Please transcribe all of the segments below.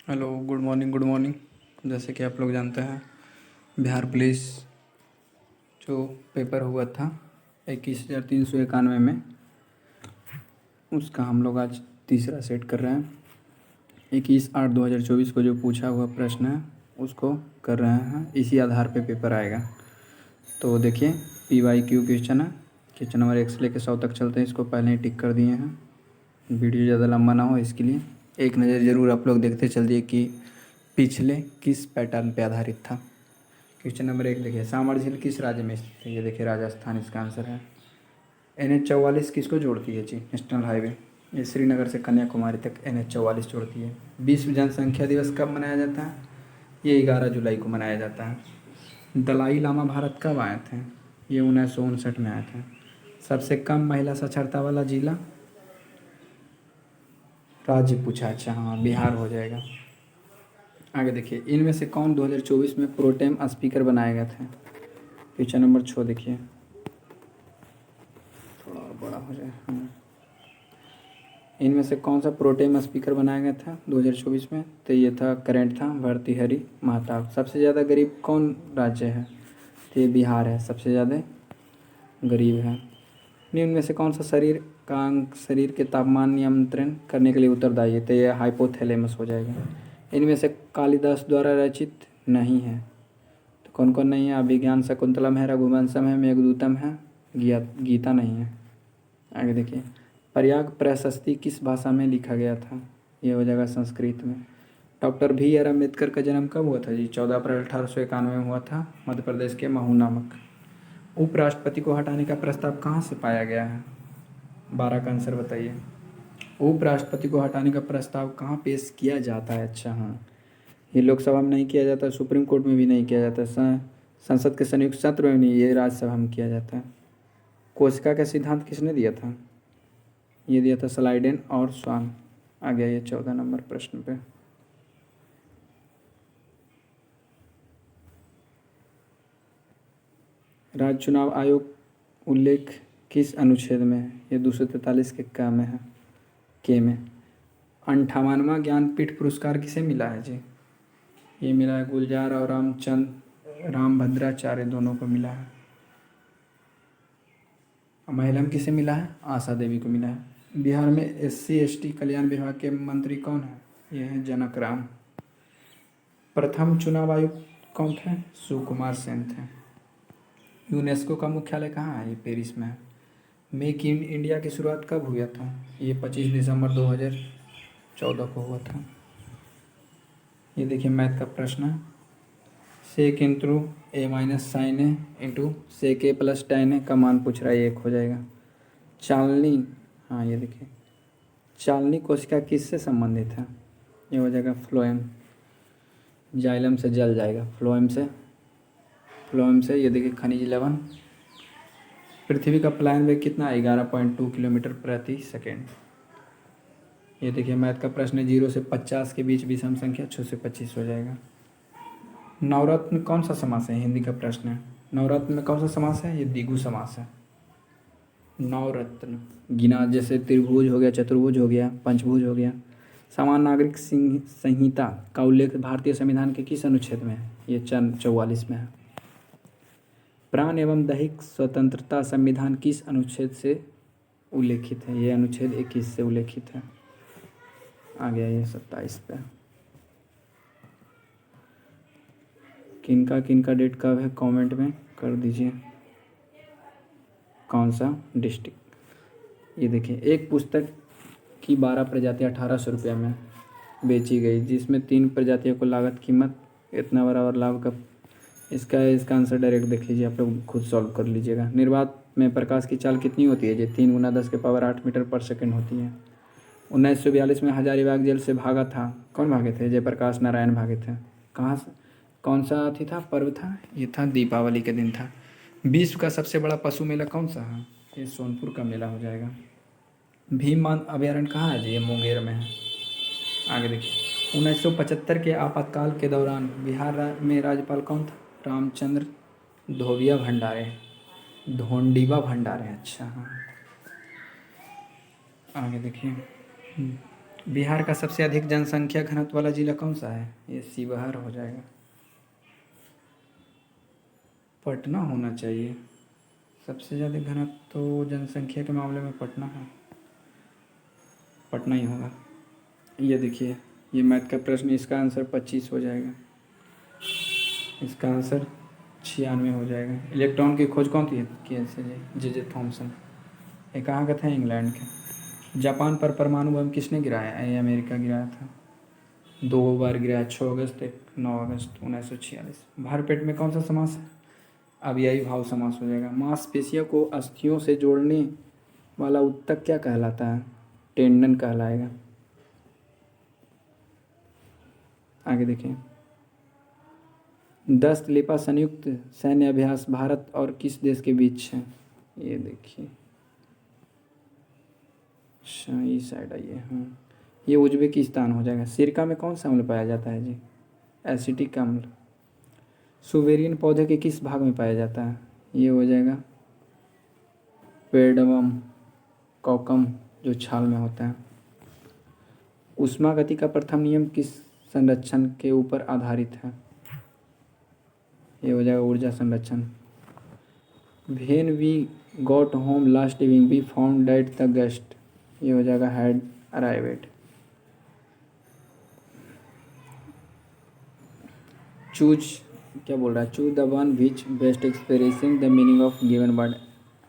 Hello, good morning good morning. जैसे कि आप लोग जानते हैं, बिहार पुलिस जो पेपर हुआ था 21,391 में, उसका हम लोग आज तीसरा सेट कर रहे हैं। 21/8/2024 को जो पूछा हुआ प्रश्न है उसको कर रहे हैं। इसी आधार पे पेपर आएगा। तो देखिए, PYQ क्वेश्चन है। क्वेश्चन नंबर 1 से लेकर 100 तक चलते हैं। इसको पहले ही टिक कर दिए हैं, वीडियो ज़्यादा लंबा ना हो इसके लिए। एक नज़र ज़रूर आप लोग देखते चलिए कि पिछले किस पैटर्न पे आधारित था। क्वेश्चन नंबर 1 देखिए, सांभर झील किस राज्य में स्थित है? ये देखिए राजस्थान इसका आंसर है। NH 44 किसको जोड़ती है जी? National highway. ये श्रीनगर से कन्याकुमारी तक NH 44 जोड़ती है। विश्व जनसंख्या दिवस कब मनाया जाता है? ये 11 जुलाई को मनाया जाता है। दलाई लामा भारत कब आए थे? ये 1959 में आए थे। सबसे कम महिला साक्षरता वाला जिला? राज्य पूछा, अच्छा हाँ, बिहार हो जाएगा। आगे देखिए, इनमें से कौन 2024 में प्रोटेम स्पीकर बनाए गए थे? क्वेश्चन नंबर 6 देखिए, थोड़ा और बड़ा हो जाए। इनमें से कौन सा प्रोटेम स्पीकर बनाया गया था 2024 में? तो ये था, करेंट था, भर्तृहरि महताब। सबसे ज़्यादा गरीब कौन राज्य है? तो ये बिहार है, सबसे ज़्यादा गरीब है। निम्न में से कौन सा शरीर का अंग शरीर के तापमान नियंत्रण करने के लिए उत्तरदायी है? तो ये हाइपोथैलेमस हो जाएगा। इनमें से कालिदास द्वारा रचित नहीं है? तो कौन कौन नहीं है? अभिज्ञान शकुंतलम है, रघुवंशम है, मेघदूतम है, गीता नहीं है। आगे देखिए, प्रयाग प्रशस्ति किस भाषा में लिखा गया था? ये हो जाएगा संस्कृत में। डॉक्टर BR अम्बेडकर का जन्म कब हुआ था जी? 14 अप्रैल 1891 में हुआ था, मध्य प्रदेश के महू नामक। उपराष्ट्रपति को हटाने का प्रस्ताव कहाँ से पाया गया है? 12 का आंसर बताइए। उपराष्ट्रपति को हटाने का प्रस्ताव कहाँ पेश किया जाता है? अच्छा हाँ, ये लोकसभा में नहीं किया जाता, सुप्रीम कोर्ट में भी नहीं किया जाता, संसद के संयुक्त सत्र में नहीं, ये राज्यसभा में किया जाता है। कोशिका का सिद्धांत किसने दिया था? ये दिया था स्लाइडेन और स्वान। आ गया ये 14 नंबर प्रश्न पे। राज्य चुनाव आयोग उल्लेख किस अनुच्छेद में है? ये 243 के क में है, के में। 58वां ज्ञानपीठ पुरस्कार किसे मिला है जी? ये मिला है गुलजार और रामभद्राचार्य दोनों को मिला है। महिला में किसे मिला है? आशा देवी को मिला है। बिहार में SC/ST कल्याण विभाग के मंत्री कौन है? ये हैं जनक राम। प्रथम चुनाव आयुक्त कौन थे? सुकुमार सेन थे। यूनेस्को का मुख्यालय कहाँ है? ये पेरिस में है। मेक इन इंडिया की शुरुआत कब हुआ था? ये 25 दिसंबर 2014 को हुआ था। ये देखिए मैथ का प्रश्न है। Sec into A minus sine a into sec A plus tan A का मान पूछ रहा है, ये 1 हो जाएगा। चालनी, हाँ ये देखिए, चालनी कोशिका किससे संबंधित है? ये हो जाएगा फ्लोएम। जाइलम से जल जाएगा, फ्लोएम से। ये देखिए खनिज लवण। पृथ्वी का प्लायन वेग कितना है? 11.2 किलोमीटर प्रति सेकेंड। ये देखिए मैथ का प्रश्न है। 0 से 50 के बीच विषम संख्या 6 से 25 हो जाएगा। नवरत्न कौन सा समास है? हिंदी का प्रश्न है। नवरत्न में कौन सा समास है? ये द्विगु समास है। नवरत्न गिना, जैसे त्रिभुज हो गया, चतुर्भुज हो गया, पंचभुज हो गया। सामान्य नागरिक संहिता का उल्लेख भारतीय संविधान के किस अनुच्छेद में है? ये 44 में है। प्राण एवं दैहिक स्वतंत्रता संविधान किस अनुच्छेद से उल्लेखित है? ये अनुच्छेद 21 से उल्लेखित है। आ गया ये 27 पे। किनका डेट कब है कमेंट में कर दीजिए, कौन सा डिस्ट्रिक्ट। ये देखिए, एक पुस्तक की 12 प्रजातियाँ 1800 रुपये में बेची गई, जिसमें 3 प्रजातियों को लागत कीमत इतना बराबर लाभ का। इसका आंसर डायरेक्ट देख लीजिए, आप लोग खुद सॉल्व कर लीजिएगा। निर्वात में प्रकाश की चाल कितनी होती है? जी 3 गुना 10⁸ मीटर पर सेकेंड होती है। 1942 में हजारीबाग जेल से भागा था, कौन भागे थे? जयप्रकाश नारायण भागे थे। कहाँ से, कौन सा अथी था, पर्व था? ये था दीपावली के दिन था। विश्व का सबसे बड़ा पशु मेला कौन सा है? ये सोनपुर का मेला हो जाएगा। भीम अभयारण्य कहाँ है जी? ये मुंगेर में है। आगे देखिए, 1975 के आपातकाल के दौरान बिहार में राज्यपाल कौन था? रामचंद्र धोबिया भंडारे, धोंडीबा भंडारे, अच्छा हाँ। आगे देखिए, बिहार का सबसे अधिक जनसंख्या घनत्व वाला जिला कौन सा है? ये शिवहर हो जाएगा। पटना होना चाहिए। सबसे ज़्यादा घनत्व तो जनसंख्या के मामले में पटना है, पटना ही होगा। ये देखिए, ये मैथ का प्रश्न, इसका आंसर 25 हो जाएगा। इसका आंसर 96 हो जाएगा। इलेक्ट्रॉन की खोज कौन की है? J Thomson. ये कहाँ का था? इंग्लैंड के। जापान पर परमाणु बम किसने गिराया? ये अमेरिका गिराया था। 2 बार गिराया, 6 अगस्त 9 अगस्त 1946। भरपेट में कौन सा समास है? अव्ययी भाव समास हो जाएगा। मांसपेशियों को अस्थियों से जोड़ने वाला ऊतक क्या कहलाता है? टेंडन कहलाएगा। आगे देखिए, 10 लिपा संयुक्त सैन्य अभ्यास भारत और किस देश के बीच है? ये देखिए, अच्छा ये साइड आइए। हाँ, ये उज्बेकिस्तान हो जाएगा। सिरका में कौन सा अम्ल पाया जाता है जी? एसिटिक अम्ल। सुवेरियन पौधे के किस भाग में पाया जाता है? ये हो जाएगा पेडवम कोकम, जो छाल में होता है। ऊष्मागति का प्रथम नियम किस संरक्षण के ऊपर आधारित है? ये हो जाएगा ऊर्जा संरक्षण। When we got home last evening we found that the guest, ये हो जाएगा हैड अराइवेड। चूज क्या बोल रहा है? Choose the one which best expressing the meaning of given word.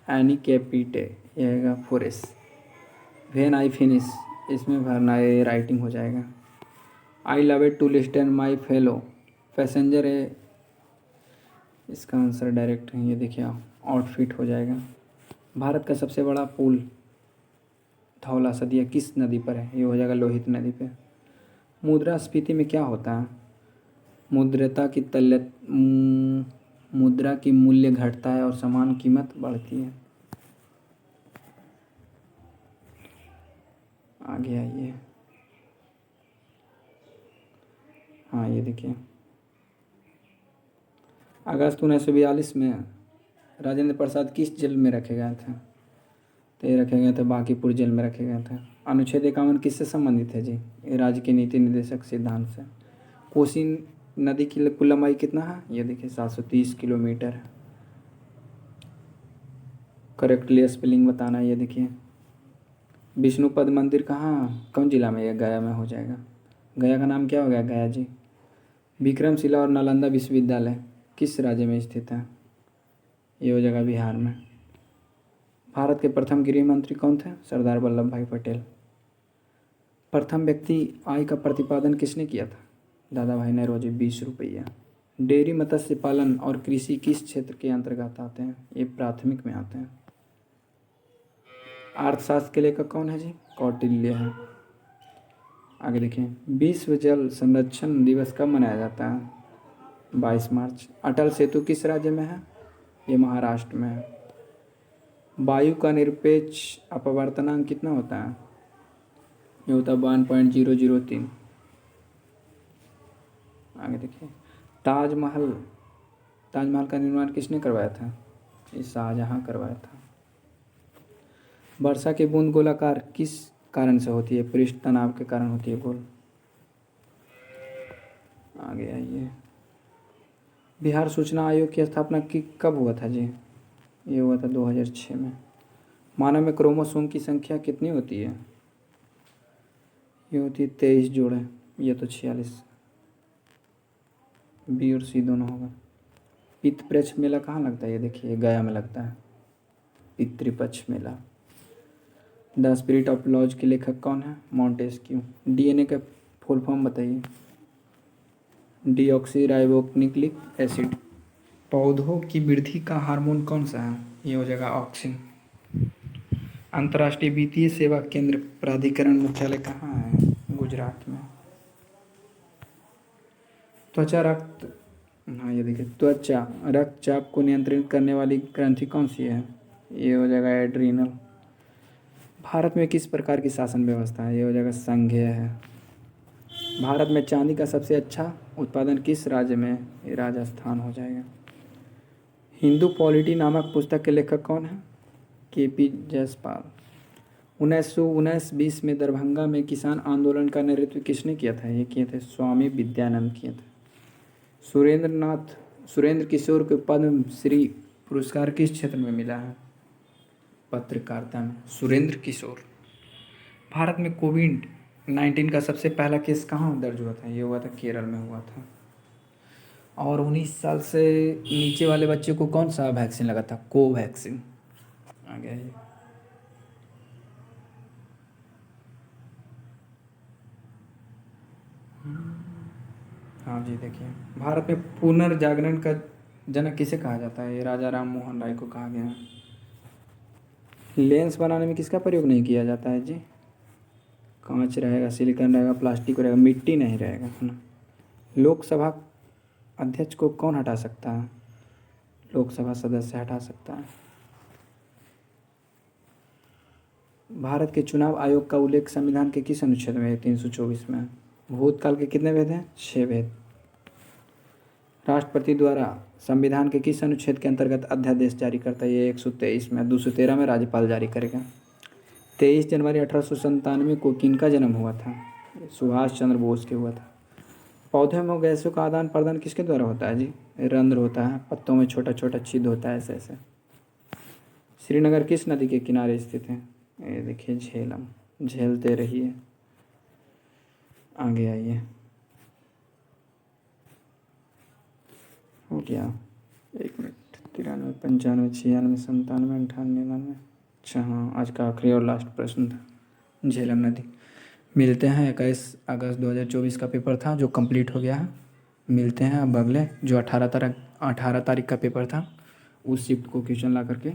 एनी कैपिटे, ये आएगा फोरेस। व्हेन आई फिनिश, इसमें भरना है, राइटिंग हो जाएगा। I love it to listen my fellow passenger है, इसका आंसर डायरेक्ट है। ये देखिए, आउटफिट हो जाएगा। भारत का सबसे बड़ा पुल धौला सदिया किस नदी पर है? ये हो जाएगा लोहित नदी पे। मुद्रास्फीति में क्या होता है? मुद्रा की मूल्य घटता है और समान कीमत बढ़ती है। आगे आइए। हाँ ये देखिए, अगस्त 1942 में राजेंद्र प्रसाद किस जेल में रखे गए थे? तो ये रखे गए थे बांकीपुर जेल में रखे गए थे। अनुच्छेद 51 किससे संबंधित है जी? ये राज्य के नीति निर्देशक सिद्धांत से। कोसी नदी की कुल लंबाई कितना है? ये देखिए 730 किलोमीटर। करेक्टली स्पेलिंग बताना है। ये देखिए, विष्णुपद मंदिर कहाँ, कौन जिला में? ये गया में हो जाएगा। गया का नाम क्या हो गया? गया जी। विक्रमशिला और नालंदा विश्वविद्यालय किस राज्य में स्थित है? ये हो जाएगा बिहार में। भारत के प्रथम गृह मंत्री कौन थे? सरदार वल्लभ भाई पटेल। प्रथम व्यक्ति आय का प्रतिपादन किसने किया था? दादा भाई नौरोजी, 20 रुपया। डेयरी, मत्स्य पालन और कृषि किस क्षेत्र के अंतर्गत आते हैं? ये प्राथमिक में आते हैं। अर्थशास्त्र के लेखक कौन है जी? कौटिल्य है। आगे देखिए, विश्व जल संरक्षण दिवस कब मनाया जाता है? 22 मार्च। अटल सेतु किस राज्य में है? ये महाराष्ट्र में है। वायु का निरपेक्ष अपवर्तनांक कितना होता है? ये होता है 1.003। आगे देखिए, ताजमहल का निर्माण किसने करवाया था? ये शाहजहाँ करवाया था। वर्षा की बूंद गोलाकार किस कारण से होती है? पृष्ठ तनाव के कारण होती है गोल। आगे आइए, बिहार सूचना आयोग की स्थापना कब हुआ था जी? ये हुआ था 2006 में। मानव में क्रोमोसोम की संख्या कितनी होती है? ये होती है 23 जोड़े। ये तो 46। बी और सी दोनों होगा। पितृपक्ष मेला कहाँ लगता है? ये देखिए, गया में लगता है पितृपक्ष मेला। द स्पिरिट ऑफ लॉज के लेखक कौन है? मॉन्टेस्क्यू। डीएनए का फुल फॉर्म बताइए। Deoxy ribonucleic acid. पौधों की वृद्धि का हार्मोन कौन सा है? ये हो जाएगा ऑक्सिन। अंतर्राष्ट्रीय वित्तीय सेवा केंद्र प्राधिकरण मुख्यालय कहाँ है? गुजरात में। त्वचा रक्त हाँ ये देखिए, त्वचा रक्तचाप को नियंत्रित करने वाली ग्रंथि कौन सी है? ये हो जाएगा एड्रीनल। भारत में किस प्रकार की शासन व्यवस्था है? ये हो जाएगा संघीय है। भारत में चांदी का सबसे अच्छा उत्पादन किस राज्य में? ये राजस्थान हो जाएगा। हिंदू पॉलिटी नामक पुस्तक के लेखक कौन है? केपी जयसपाल। 1919 20 में दरभंगा में किसान आंदोलन का नेतृत्व किसने किया था? ये किए थे स्वामी विद्यानंद किए थे। सुरेंद्र किशोर को पद्म श्री पुरस्कार किस क्षेत्र में मिला है? पत्रकारिता में। सुरेंद्र किशोर। भारत में कोविड-19 का सबसे पहला केस कहाँ दर्ज हुआ था? ये हुआ था केरल में हुआ था। और 19 साल से नीचे वाले बच्चे को कौन सा वैक्सीन लगा था? कोवैक्सीन। आ गया ये। हाँ जी, देखिए भारत में पुनर्जागरण का जनक किसे कहा जाता है? ये राजा राम मोहन राय को कहा गया है। लेंस बनाने में किसका प्रयोग नहीं किया जाता है जी? कांच रहेगा, सिलिकॉन रहेगा, प्लास्टिक रहेगा, मिट्टी नहीं रहेगा, है ना। लोकसभा अध्यक्ष को कौन हटा सकता है? लोकसभा सदस्य हटा सकता है। भारत के चुनाव आयोग का उल्लेख संविधान के किस अनुच्छेद में है? 324 में। भूतकाल के कितने भेद हैं? 6 भेद। राष्ट्रपति द्वारा संविधान के किस अनुच्छेद के अंतर्गत अध्यादेश जारी करता है? ये 123 में। 213 में राज्यपाल जारी करेगा। 23 जनवरी 1897 को किनका जन्म हुआ था? सुभाष चंद्र बोस के हुआ था। पौधे में गैसों का आदान प्रदान किसके द्वारा होता है जी? रंध्र होता है, पत्तों में छोटा छोटा छिद्र होता है, ऐसे ऐसे। श्रीनगर किस नदी के किनारे स्थित है? ये देखिए झेलम। झेलते रहिए। आगे आइए। हो गया 1 मिनट। 93 95 96 97 98 99। अच्छा हाँ, आज का आखिरी और लास्ट प्रश्न था झेलम नदी। मिलते हैं 21 अगस्त 2024 का पेपर था जो कंप्लीट हो गया है। मिलते हैं अब अगले जो 18 तारीख का पेपर था उस शिफ्ट को क्वेश्चन ला करके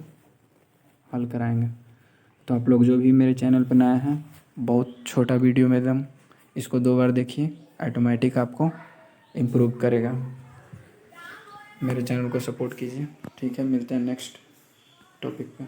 हल कराएंगे। तो आप लोग जो भी मेरे चैनल पर नए हैं, बहुत छोटा वीडियो में एकदम, इसको 2 बार देखिए, ऑटोमेटिक आपको इम्प्रूव करेगा। मेरे चैनल को सपोर्ट कीजिए। ठीक है, मिलते हैं नेक्स्ट टॉपिक पे।